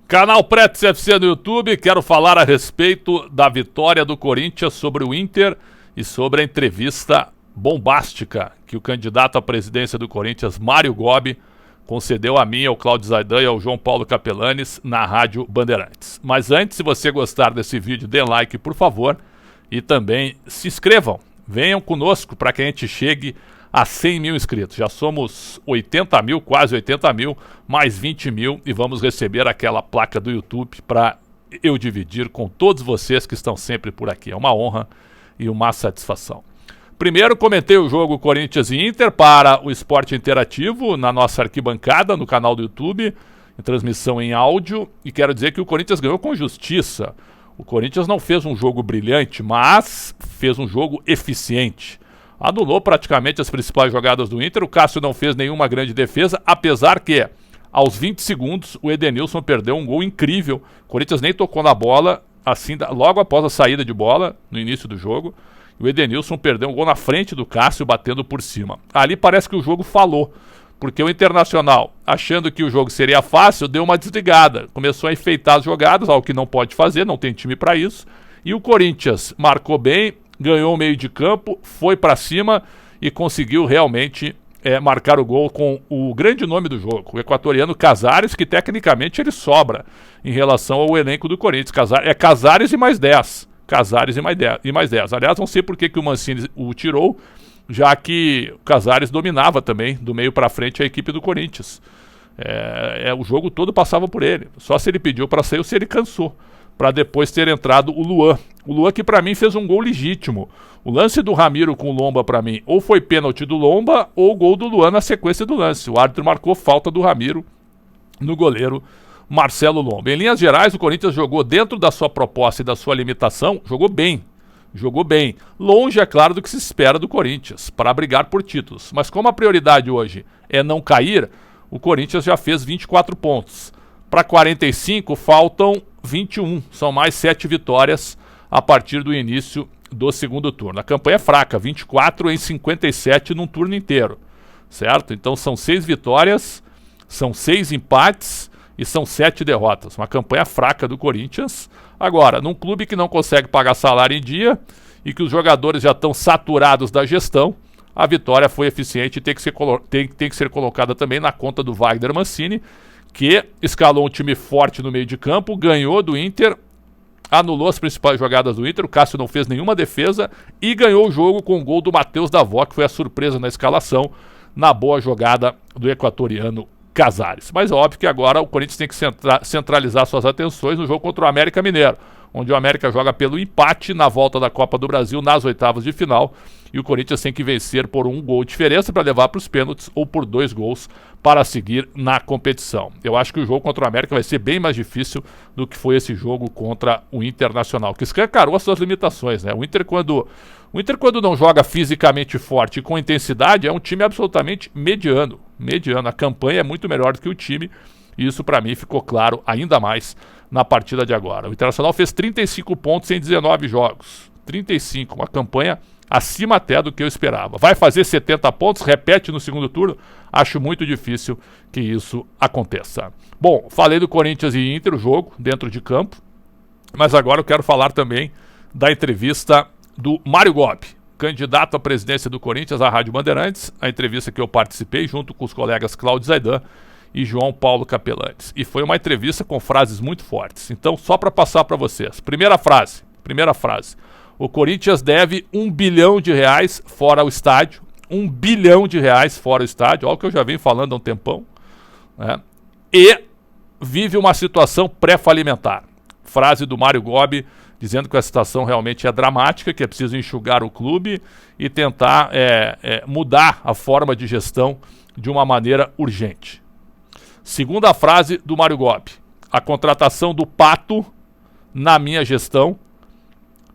Canal Pretos FC no YouTube, quero falar a respeito da vitória do Corinthians sobre o Inter e sobre a entrevista bombástica que o candidato à presidência do Corinthians, Mário Gobi, concedeu a mim, ao Cláudio Zaidan e ao João Paulo Capelanes na Rádio Bandeirantes. Mas antes, se você gostar desse vídeo, dê like, por favor, e também se inscrevam. Venham conosco para que a gente chegue a 100 mil inscritos. Já somos 80 mil, quase 80 mil, mais 20 mil e vamos receber aquela placa do YouTube para eu dividir com todos vocês que estão sempre por aqui. É uma honra e uma satisfação. Primeiro, comentei o jogo Corinthians e Inter para o Esporte Interativo na nossa arquibancada, no canal do YouTube, em transmissão em áudio, e quero dizer que o Corinthians ganhou com justiça. O Corinthians não fez um jogo brilhante, mas fez um jogo eficiente. Anulou praticamente as principais jogadas do Inter, o Cássio não fez nenhuma grande defesa, apesar que aos 20 segundos o Edenilson perdeu um gol incrível. O Corinthians nem tocou na bola, assim, logo após a saída de bola, no início do jogo, o Edenilson perdeu um gol na frente do Cássio, batendo por cima. Ali parece que o jogo falou, porque o Internacional, achando que o jogo seria fácil, deu uma desligada, começou a enfeitar as jogadas, algo que não pode fazer, não tem time para isso, e o Corinthians marcou bem, ganhou o meio de campo, foi para cima e conseguiu realmente marcar o gol com o grande nome do jogo, o equatoriano Casares, que tecnicamente ele sobra em relação ao elenco do Corinthians. Casares e mais 10. Casares e mais 10. Aliás, não sei por que o Mancini o tirou, já que o Casares dominava também, do meio para frente, a equipe do Corinthians. O jogo todo passava por ele. Só se ele pediu para sair ou se ele cansou, para depois ter entrado o Luan. O Luan que para mim fez um gol legítimo. O lance do Ramiro com o Lomba para mim ou foi pênalti do Lomba ou gol do Luan na sequência do lance. O árbitro marcou falta do Ramiro no goleiro Marcelo Lomba. Em linhas gerais, o Corinthians jogou dentro da sua proposta e da sua limitação, jogou bem. Jogou bem. Longe, é claro, do que se espera do Corinthians, para brigar por títulos. Mas como a prioridade hoje é não cair, o Corinthians já fez 24 pontos. Para 45, faltam 21. São mais 7 vitórias a partir do início do segundo turno. A campanha é fraca, 24 em 57 num turno inteiro, certo? Então são 6 vitórias, são 6 empates e são 7 derrotas. Uma campanha fraca do Corinthians. Agora, num clube que não consegue pagar salário em dia e que os jogadores já estão saturados da gestão, a vitória foi eficiente e tem que ser colocada também na conta do Wagner Mancini, que escalou um time forte no meio de campo, ganhou do Inter, anulou as principais jogadas do Inter, o Cássio não fez nenhuma defesa e ganhou o jogo com o gol do Matheus Davó, que foi a surpresa na escalação, na boa jogada do equatoriano Casares. Mas é óbvio que agora o Corinthians tem que centralizar suas atenções no jogo contra o América Mineiro, onde o América joga pelo empate na volta da Copa do Brasil nas oitavas de final, e o Corinthians tem que vencer por 1 gol de diferença para levar para os pênaltis ou por 2 gols para seguir na competição. Eu acho que o jogo contra o América vai ser bem mais difícil do que foi esse jogo contra o Internacional, que escancarou as suas limitações, né? O Inter quando não joga fisicamente forte e com intensidade, é um time absolutamente mediano. A campanha é muito melhor do que o time, e isso para mim ficou claro ainda mais na partida de agora. O Internacional fez 35 pontos em 19 jogos. 35, uma campanha acima até do que eu esperava. Vai fazer 70 pontos, repete no segundo turno? Acho muito difícil que isso aconteça. Bom, falei do Corinthians e Inter, o jogo dentro de campo, mas agora eu quero falar também da entrevista do Mário Gobi, candidato à presidência do Corinthians à Rádio Bandeirantes, a entrevista que eu participei junto com os colegas Cláudio Zaidan e João Paulo Capelanes. E foi uma entrevista com frases muito fortes. Então, só para passar para vocês. Primeira frase. O Corinthians deve R$1 bilhão fora o estádio. R$1 bilhão fora o estádio. Olha o que eu já venho falando há um tempão. Né? E vive uma situação pré-falimentar. Frase do Mário Gobi, dizendo que a situação realmente é dramática, que é preciso enxugar o clube e tentar mudar a forma de gestão de uma maneira urgente. Segunda frase do Mário Gobi. A contratação do Pato, na minha gestão,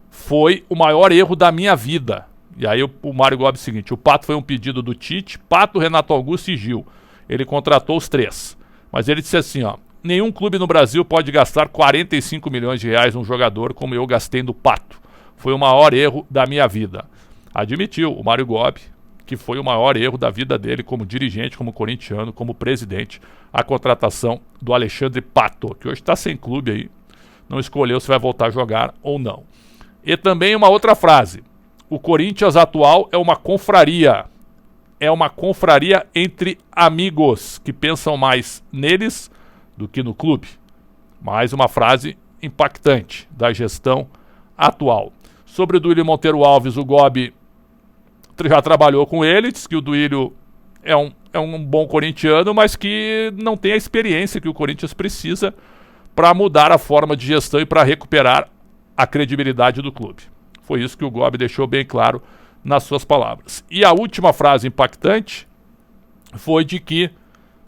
foi o maior erro da minha vida. E aí o Mário Gobi é o seguinte: o Pato foi um pedido do Tite, Pato, Renato Augusto e Gil. Ele contratou os 3. Mas ele disse assim, ó: nenhum clube no Brasil pode gastar R$45 milhões num jogador como eu gastei no Pato. Foi o maior erro da minha vida. Admitiu o Mário Gobi que foi o maior erro da vida dele como dirigente, como corintiano, como presidente, a contratação do Alexandre Pato, que hoje está sem clube aí, não escolheu se vai voltar a jogar ou não. E também uma outra frase: o Corinthians atual é uma confraria. É uma confraria entre amigos que pensam mais neles do que no clube. Mais uma frase impactante da gestão atual. Sobre o Duílio Monteiro Alves, o Gobi já trabalhou com ele, diz que o Duílio é um bom corintiano, mas que não tem a experiência que o Corinthians precisa para mudar a forma de gestão e para recuperar a credibilidade do clube. Foi isso que o Gobi deixou bem claro nas suas palavras. E a última frase impactante foi de que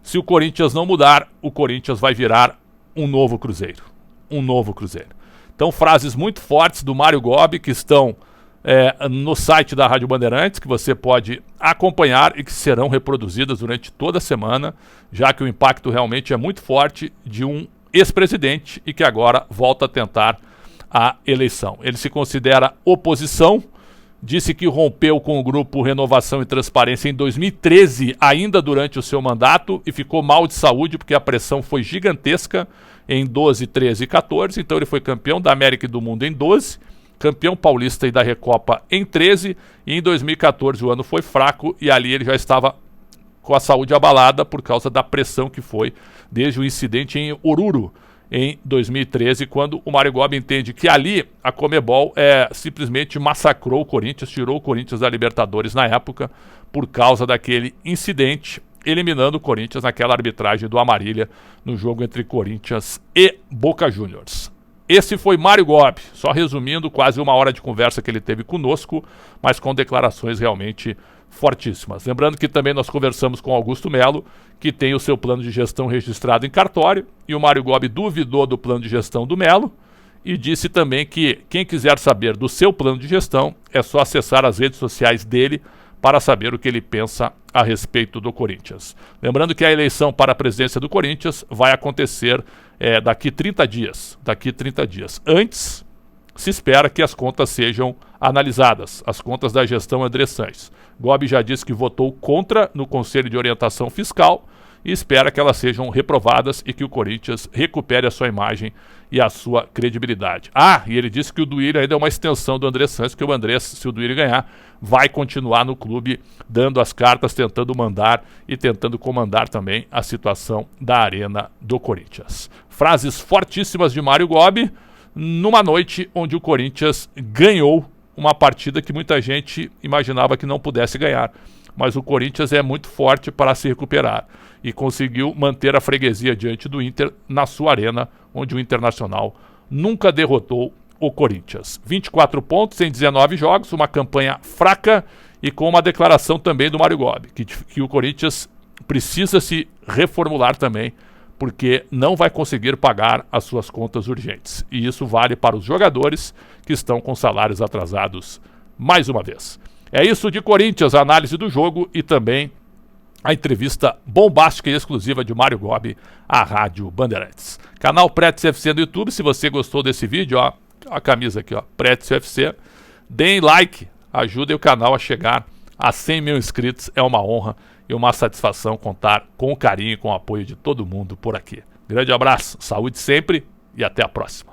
se o Corinthians não mudar, o Corinthians vai virar um novo Cruzeiro. Um novo Cruzeiro. Então, frases muito fortes do Mário Gobi que estão no site da Rádio Bandeirantes, que você pode acompanhar e que serão reproduzidas durante toda a semana, já que o impacto realmente é muito forte de um ex-presidente e que agora volta a tentar a eleição. Ele se considera oposição, disse que rompeu com o grupo Renovação e Transparência em 2013, ainda durante o seu mandato, e ficou mal de saúde porque a pressão foi gigantesca em 12, 13 e 14. Então ele foi campeão da América e do Mundo em 12, campeão paulista e da Recopa em 13, e em 2014 o ano foi fraco e ali ele já estava com a saúde abalada por causa da pressão que foi desde o incidente em Oruro, em 2013, quando o Mário Gobi entende que ali a Conmebol simplesmente massacrou o Corinthians, tirou o Corinthians da Libertadores na época por causa daquele incidente, eliminando o Corinthians naquela arbitragem do Amarília no jogo entre Corinthians e Boca Juniors. Esse foi Mário Gobi, só resumindo, quase uma hora de conversa que ele teve conosco, mas com declarações realmente fortíssimas. Lembrando que também nós conversamos com Augusto Melo, que tem o seu plano de gestão registrado em cartório, e o Mário Gobi duvidou do plano de gestão do Melo e disse também que quem quiser saber do seu plano de gestão é só acessar as redes sociais dele para saber o que ele pensa a respeito do Corinthians. Lembrando que a eleição para a presidência do Corinthians vai acontecer daqui 30 dias. Antes, se espera que as contas sejam analisadas, as contas da gestão André Sanches. Gobi já disse que votou contra no Conselho de Orientação Fiscal e espera que elas sejam reprovadas e que o Corinthians recupere a sua imagem e a sua credibilidade. E ele disse que o Duílio ainda é uma extensão do André Sanches, que o André, se o Duílio ganhar, vai continuar no clube dando as cartas, tentando mandar e tentando comandar também a situação da arena do Corinthians. Frases fortíssimas de Mário Gobi numa noite onde o Corinthians ganhou uma partida que muita gente imaginava que não pudesse ganhar. Mas o Corinthians é muito forte para se recuperar e conseguiu manter a freguesia diante do Inter na sua arena, onde o Internacional nunca derrotou o Corinthians. 24 pontos em 19 jogos, uma campanha fraca e com uma declaração também do Mário Gobi, que o Corinthians precisa se reformular também, porque não vai conseguir pagar as suas contas urgentes. E isso vale para os jogadores que estão com salários atrasados mais uma vez. É isso de Corinthians, a análise do jogo e também a entrevista bombástica e exclusiva de Mário Gobi à Rádio Bandeirantes. Canal Pretz FC no YouTube, se você gostou desse vídeo, ó, a camisa aqui, ó, Pretz FC, deem like, ajudem o canal a chegar a 100 mil inscritos, é uma honra e uma satisfação contar com o carinho e com o apoio de todo mundo por aqui. Grande abraço, saúde sempre e até a próxima.